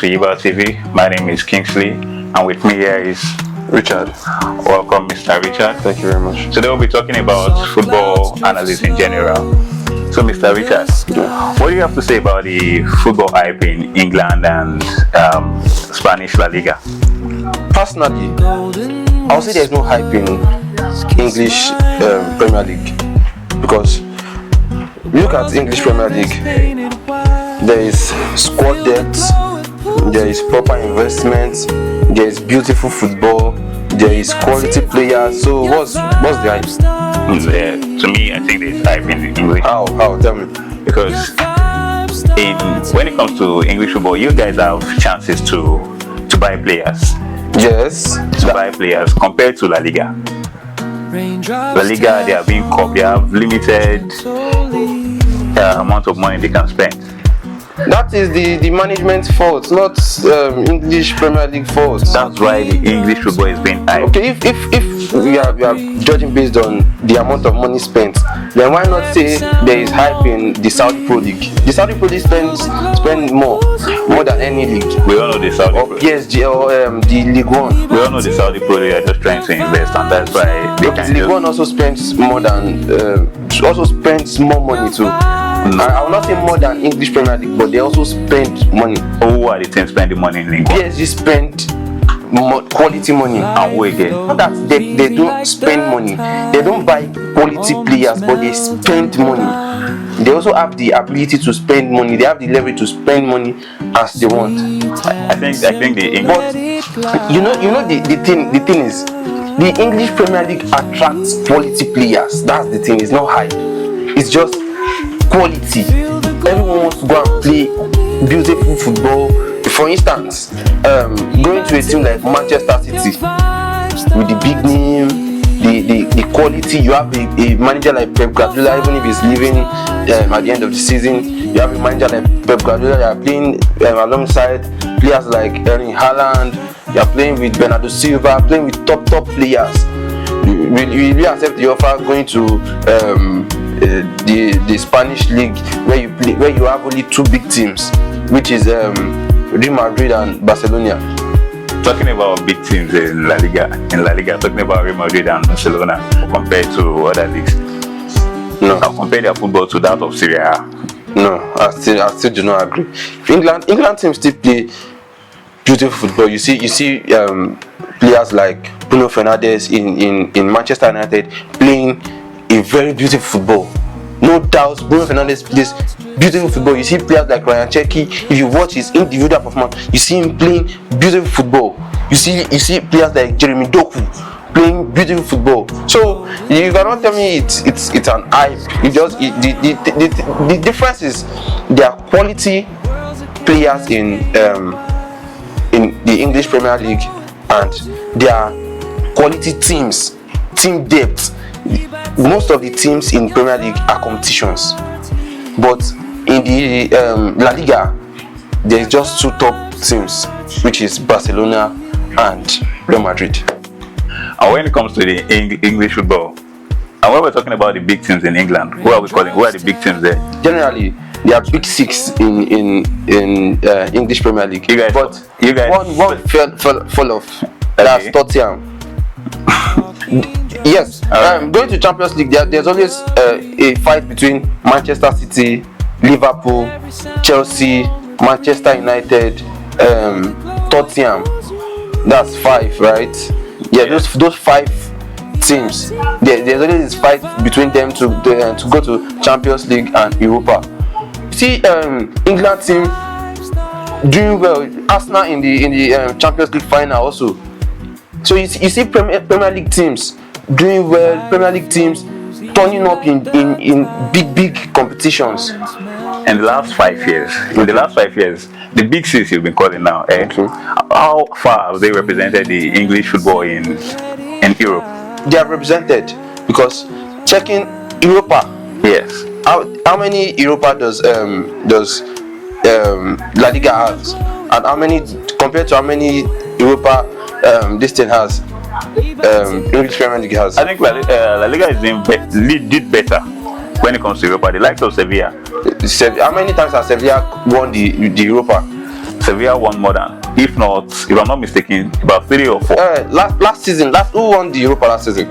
to Yiba TV. My name is Kingsley, and with me here is Richard. welcome, Mr. Richard. Thank you very much. Today we'll be talking about football analysis in general. So, Mr. Richard, what do you have to say about the football hype in England and Spanish La Liga? Personally, I would say there's no hype in English Premier League because look at English Premier League. There is squad depth, there is proper investment, there is beautiful football, there is quality players. So what's the hype? To me, I think there's hype in English. How? Tell me. Because when it comes to English football, you guys have chances to buy players. Yes. To buy players compared to La Liga. La Liga, they have limited amount of money they can spend. That is the management's fault, not English Premier League fault. That's why the English football is being hyped. Okay, if we are judging based on the amount of money spent, then why not say there is hype in the Saudi Pro League? The Saudi Pro League spend more than any league. We all know the Saudi Pro League. PSG or the League One. We all know the Saudi Pro League are just trying to invest, and that's why they can. League One also spends more money too. I will not say more than English Premier League, but they also spend money. Who are the teams spending money in England? PSG spend quality money. And who again? Not that they don't spend money. They don't buy quality players, but they spend money. They also have the ability to spend money. They have the leverage to spend money as they want. I think the English. But you know the thing is, the English Premier League attracts quality players. That's the thing. It's not hype. It's just quality. Everyone wants to go and play beautiful football. For instance, going to a team like Manchester City with the big name, the quality. You have a manager like Pep Guardiola, even if he's leaving at the end of the season. You have a manager like Pep Guardiola. You are playing alongside players like Erling Haaland. You are playing with Bernardo Silva, playing with top players. Will you accept the offer going to the Spanish league where you have only two big teams, which is Real Madrid and Barcelona? Talking about big teams in La Liga, talking about Real Madrid and Barcelona compared to other leagues. No. I'll compare their football to that of Serie A. No, I still do not agree. England teams still play beautiful football. You see players like Bruno Fernandes in Manchester United playing a very beautiful football. No doubt, Bruno Fernandes plays beautiful football. You see players like Ryan Cherki. If you watch his individual performance, you see him playing beautiful football. You see players like Jeremy Doku playing beautiful football. So you cannot tell me it's an hype. The difference is there are quality players in the English Premier League, and there are quality teams, team depth. Most of the teams in Premier League are competitions, but in the La Liga, there's just two top teams, which is Barcelona and Real Madrid. And when it comes to the English football, and when we're talking about the big teams in England, who are the big teams there? Generally, there are big six in English Premier League. One fell off. That's Tottenham. Yes, going to Champions League, there's always a fight between Manchester City, Liverpool, Chelsea, Manchester United, Tottenham. That's five, right? Yeah, those five teams. There's always this fight between them to go to Champions League and Europa. See, England team doing well. Arsenal in the Champions League final also. So you see Premier League teams doing well, Premier League teams turning up in big competitions. In the last 5 years, the big six you've been calling now, how far have they represented the English football in Europe? They are represented because checking Europa. Yes. How many Europa does La Liga has, and how many compared to how many Europa this thing has? English Premier League has. I think La Liga did better when it comes to Europa. The likes of Sevilla. How many times has Sevilla won the Europa? Sevilla won more than, if I'm not mistaken, about 3 or 4. Last season, who won the Europa last season?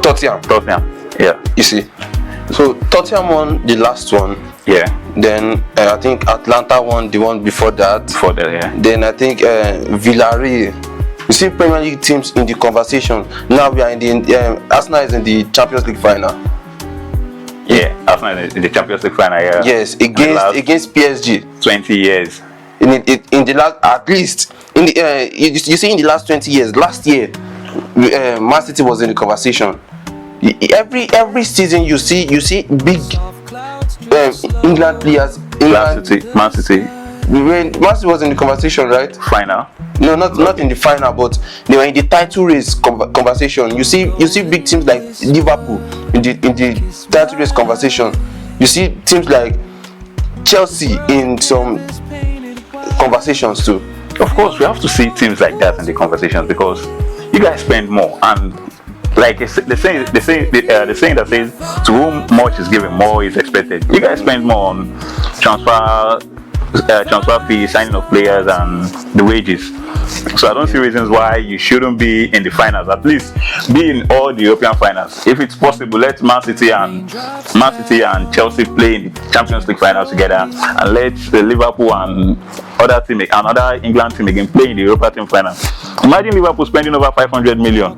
Tottenham. Yeah. You see, so Tottenham won the last one. Yeah. Then I think Atlanta won the one before that. Yeah. Then I think Villarreal. You see Premier League teams in the conversation. Now we are in the Arsenal is in the Champions League final. Yeah, Arsenal in the Champions League final. Yeah. Yes, against PSG. 20 years. In the last, at least in the you see in the last 20 years. Last year, Man City was in the conversation. Every season you see big England players. Man City. When Man City was in the conversation, right? Final. No, not in the final, but they were in the title race conversation. You see big teams like Liverpool in the title race conversation. You see teams like Chelsea in some conversations too. Of course, we have to see teams like that in the conversations because you guys spend more, and like the saying that says, to whom much is given, more is expected. You guys spend more on transfer fees, signing of players, and the wages. So I don't see reasons why you shouldn't be in the finals. At least be in all the European finals. If it's possible, let Man City and Chelsea play in the Champions League finals together, and let the Liverpool and other England team again play in the Europa team final. Imagine Liverpool spending over 500 million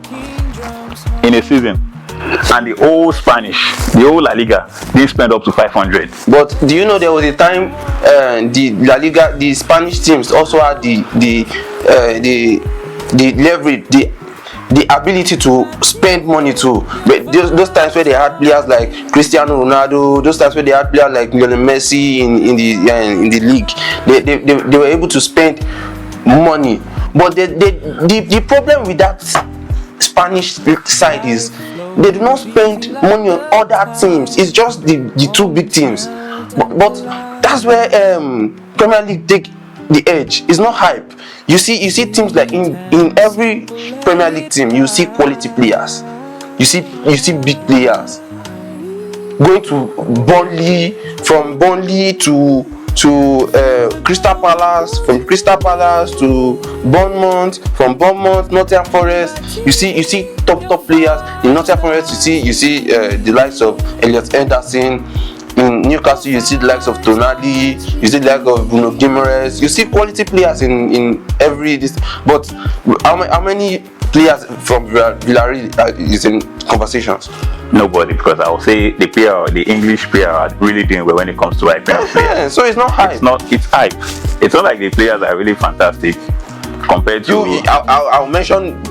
in a season, and the whole La Liga didn't spend up to 500. But do you know there was a time the La Liga, the Spanish teams also had the leverage, the ability to spend money too. But those times where they had players like Cristiano Ronaldo, those times where they had players like Lionel Messi in the league, they were able to spend money. But the problem with that Spanish side is they do not spend money on other teams. It's just the two big teams. But that's where Premier League take the edge. It's not hype. You see teams like in every Premier League team, you see quality players. You see big players going to Burnley, from Burnley to Crystal Palace, from Crystal Palace to Bournemouth, from Bournemouth, Nottingham Forest. You see top players in Nottingham Forest. You see the likes of Elliot Henderson. In Newcastle, you see the likes of Tonali, you see the likes of Bruno Guimaraes. You see quality players in every but how many players from Villarreal is in conversations? Nobody, because I would say the English player are really doing well when it comes to hyping players. So it's not hype. It's hype. It's not like the players are really fantastic compared to me. I'll mention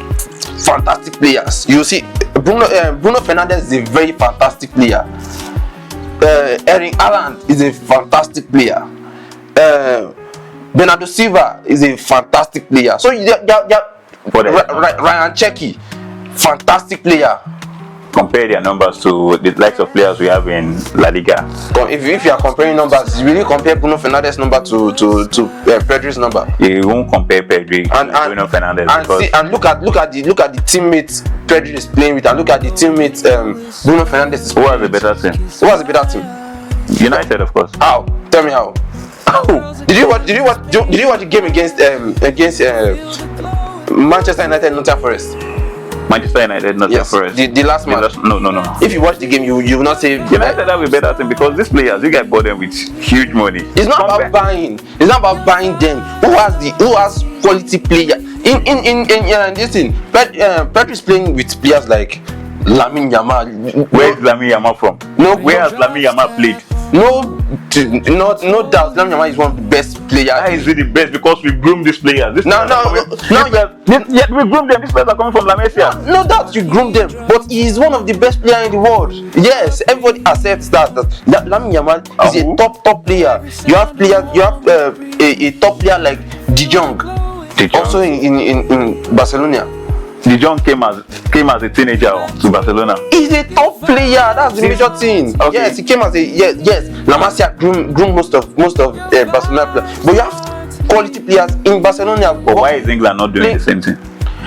fantastic players. You see, Bruno Fernandes is a very fantastic player. Erling Haaland is a fantastic player. Bernardo Silva is a fantastic player. So Ryan Cherki, fantastic player. Compare their numbers to the likes of players we have in La Liga. If you are comparing numbers, you really compare Bruno Fernandes' number to Pedri's number. You won't compare Pedri and Bruno Fernandes. And look at the teammates Pedri is playing with, and look at the teammates Bruno Fernandes is playing. Who has a better team? Who has a better team? United, of course. How? Tell me how. Did you watch the game against Manchester United, Nottingham Forest? Manchester United, Nottingham Forest. The last match. No. If you watch the game, you will not say United have a better team because these players, you guys bought them with huge money. It's not about buying. It's not about buying them. Who has quality player? In this thing, Pedri is playing with players like Lamine Yamal. Where is Lamine Yamal from? Where has Lamine Yamal played? No doubt, Lamine Yamal is one of the best players. Why is he the best? Because we groom these players. We groom them. These players are coming from La Masia. No doubt you groom them, but he is one of the best players in the world. Yes, everybody accepts that Lamine Yamal is a top player. You have a top player like De Jong. Also in Barcelona. De Jong came as a teenager to Barcelona. He's a top player. That's the major thing. Okay. Yes, he came as La Masia grew most of Barcelona players. But you have quality players in Barcelona. But why is England not doing the same thing?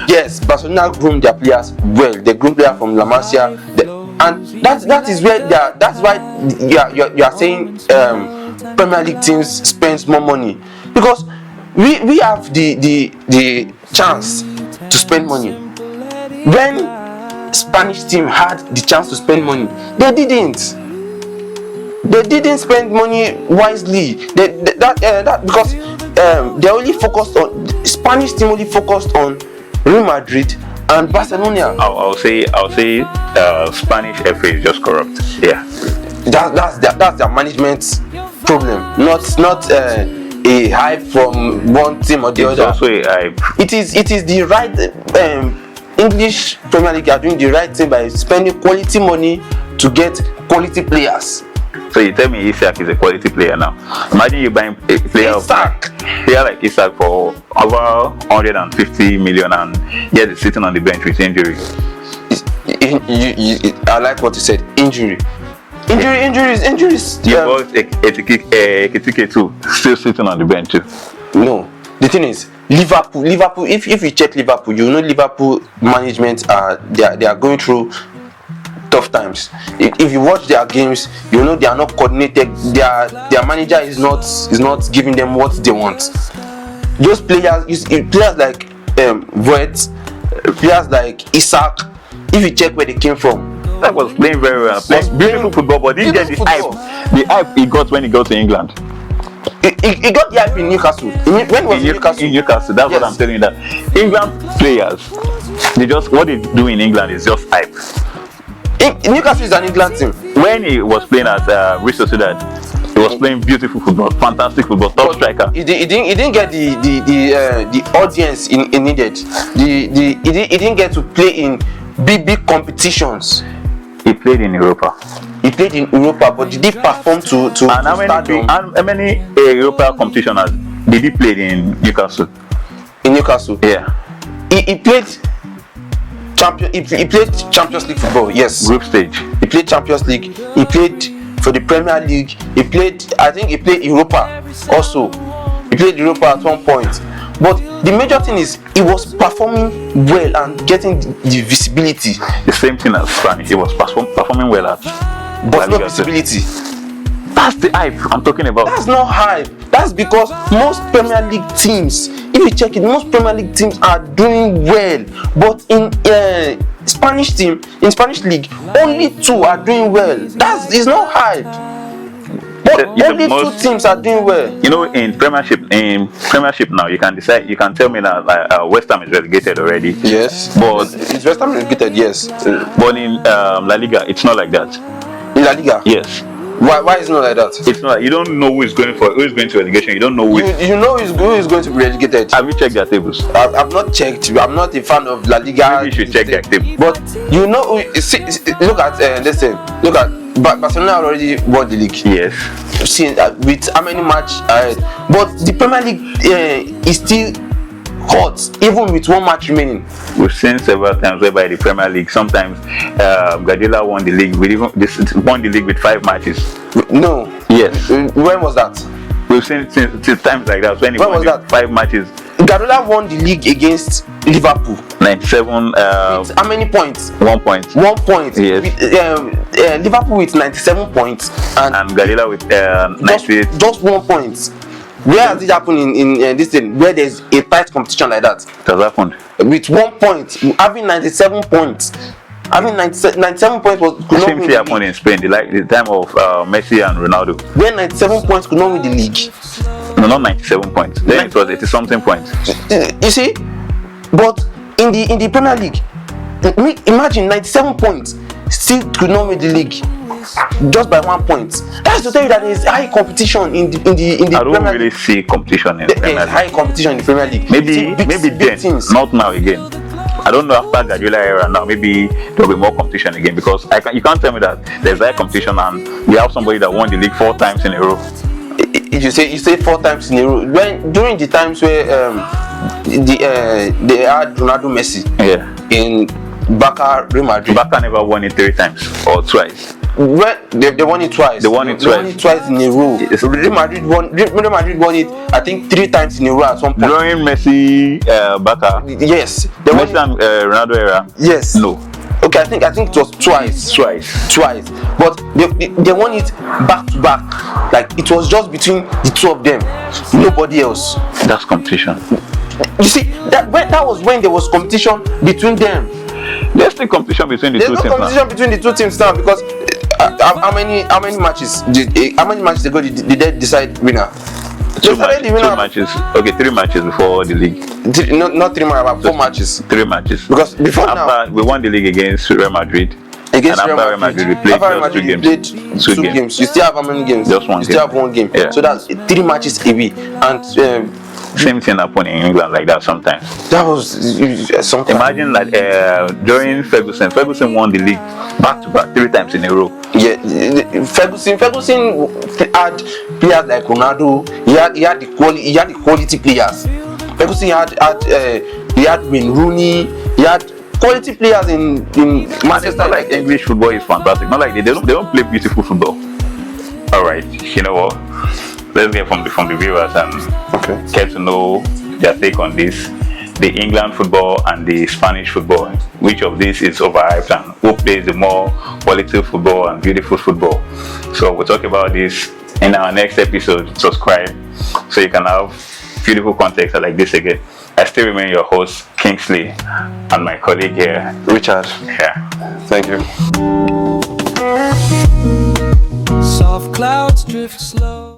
Yes, Barcelona groomed their players well. They groomed players from La Masia. and that is where that's why you are saying Premier League teams spends more money, because we have the chance to spend money. When Spanish team had the chance to spend money, they didn't spend money wisely. Because they only focused on Spanish team, only focused on Real Madrid and Barcelona. I'll say Spanish FA is just corrupt. Yeah, that's their management problem, not a hype from one team or the it's other. also a hype. It is the right English Premier League are doing the right thing by spending quality money to get quality players. So you tell me Isak is a quality player now. Imagine you buying a player like Isak for over 150 million and yet he's sitting on the bench with injury. I like what you said. Injuries. Your boy Ekitike too, still sitting on the bench too. No, the thing is, Liverpool. If you check Liverpool, you know Liverpool management they are going through tough times. If you watch their games, you know they are not coordinated. Their manager is not giving them what they want. Those players like Voet, players like Isak. If you check where they came from, That was playing very well. Playing beautiful football, but didn't get the hype. The hype he got when he got to England. He got the hype in Newcastle. When was Newcastle? In Newcastle, that's what I'm telling you. That England players, what they do in England is just hype. Newcastle is an England team. When he was playing at Real Sociedad, he was playing beautiful football, fantastic football, top striker. He didn't get the audience he needed. He didn't get to play in big competitions. He played in Europa. But did he perform to and how many Europa competitions did he play in Newcastle? In Newcastle? Yeah. He played Champions League football, yes. Group stage. He played Champions League. He played for the Premier League. He played Europa also. He played Europa at one point. But the major thing is he was performing well and getting the visibility. The same thing as Spanish. He was performing well at. But no visibility. That's the hype I'm talking about. That's not hype. That's because most Premier League teams, if you check it, most Premier League teams are doing well. But in Spanish League, only 2 are doing well. That is not hype. But only 2 teams are doing well. You know, in Premiership now, you can decide. You can tell me that West Ham is relegated already. Yes, but it's West Ham relegated. Yes, but in La Liga, it's not like that. In La Liga, yes. Why is it not like that? It's not. You don't know who is going to relegation. You don't know who. You know who is going to be relegated. Have you checked their tables? I've not checked. I'm not a fan of La Liga. Maybe you should check their table. But you know, look at Barcelona already won the league. Yes. See, with how many matches ahead? But the Premier League is still hot, even with 1 match remaining. We've seen several times whereby the Premier League, sometimes Guardiola won the league with 5 matches. No. Yes. When was that? We've seen times like that when he won 5 matches. Guardiola won the league against Liverpool. 97. With how many points? 1 point. 1 point. Yes. With, Liverpool with 97 points and Guardiola with 98. Just 1 point. Where has it happened in this thing where there's a tight competition like that? It has happened. With 1 point, having 97 points. Having 97 points was the same thing happened in Spain, the time of Messi and Ronaldo. Where 97 points could not win the league. No, not 97 points. Then it was 80-something points. You see, but in the Premier League, imagine 97 points still could not win the league just by 1 point. That's to tell you that there is high competition in the Premier League. I don't really see competition in the Premier League. There is high competition in the Premier League. Maybe then, teams. Not now again. I don't know after Guardiola era now. Maybe there will be more competition again because you can't tell me that there's high competition and we have somebody that won the league 4 times in a row. You say 4 times in a row. During the times where they had Ronaldo, Messi, in Barca, Real Madrid. Barca never won it 3 times or twice. Well, they won it twice. They won it twice in a row. Yes. Real Madrid won it, I think, 3 times in a row at some point. During Messi, Barca. Yes. Messi and Ronaldo era. Yes. No. Okay, I think it was twice. But they won it back to back. Like it was just between the two of them, nobody else. That's competition. You see, that was when there was competition between them. There's still competition between the two teams. There's no competition between the two teams now because how many matches did they decide winner? Two matches. Okay, 3 matches before the league. Not 3 matches, about 4 matches. 3 matches. Because before now, we won the league against Real Madrid. Against Real Madrid, we played just 2 games. You still have how many games? Just 1 game. You still have 1 game. Yeah. So that's 3 matches away. And same thing happened in England like that sometimes. That was something. Imagine that during Ferguson won the league back to back 3 times in a row. Yeah, Ferguson had players like Ronaldo. He had the quality players. Ferguson had Wayne Rooney. He had quality players in Manchester. It's not like English football is fantastic. Not like they don't play beautiful football. All right, you know what? Let's get from the viewers and get to know their take on this. The England football and the Spanish football. Which of these is overhyped and who plays the more quality football and beautiful football? So we'll talk about this in our next episode. Subscribe so you can have beautiful context like this again. I still remain your host, Kingsley, and my colleague here, Richard. Yeah. Thank you. Soft clouds drift slow.